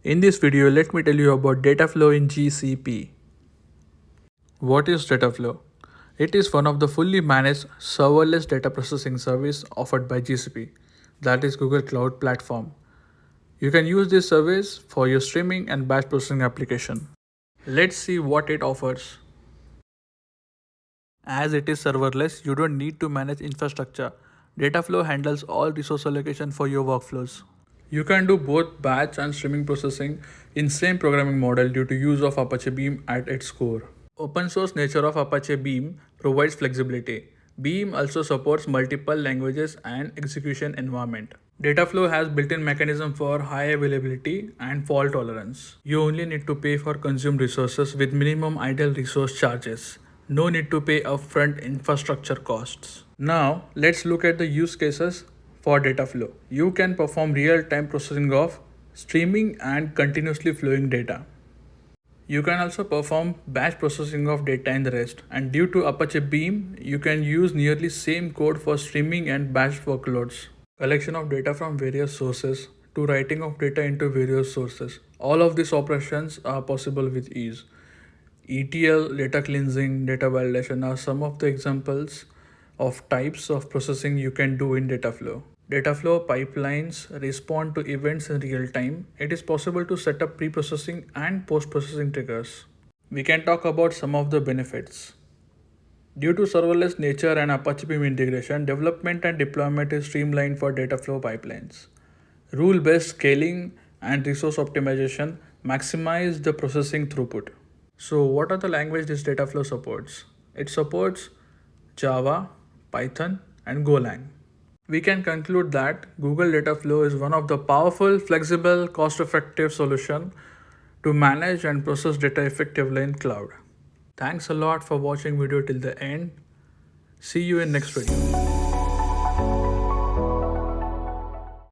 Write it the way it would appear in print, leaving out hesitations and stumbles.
In this video, let me tell you about Dataflow in GCP. What is Dataflow? It is one of the fully managed serverless data processing service offered by GCP, that is Google Cloud Platform. You can use this service for your streaming and batch processing application. Let's see what it offers. As it is serverless, you don't need to manage infrastructure. Dataflow handles all resource allocation for your workflows. You can do both batch and streaming processing in same programming model due to use of Apache Beam at its core. Open source nature of Apache Beam provides flexibility. Beam also supports multiple languages and execution environment. Dataflow has built-in mechanism for high availability and fault tolerance. You only need to pay for consumed resources with minimum idle resource charges. No need to pay upfront infrastructure costs. Now, let's look at the use cases for Dataflow. You can perform real-time processing of streaming and continuously flowing data. You can also perform batch processing of data in the REST, and due to Apache Beam, you can use nearly same code for streaming and batch workloads. Collection of data from various sources to writing of data into various sources. All of these operations are possible with ease. ETL, data cleansing, data validation are some of the examples of types of processing you can do in Dataflow. Dataflow pipelines respond to events in real time. It is possible to set up pre-processing and post-processing triggers. We can talk about some of the benefits. Due to serverless nature and Apache Beam integration, development and deployment is streamlined for Dataflow pipelines. Rule-based scaling and resource optimization maximize the processing throughput. So what are the languages this Dataflow supports? It supports Java, Python, and Golang. We can conclude that Google Dataflow is one of the powerful, flexible, cost-effective solution to manage and process data effectively in cloud. Thanks a lot for watching video till the end. See you in next video.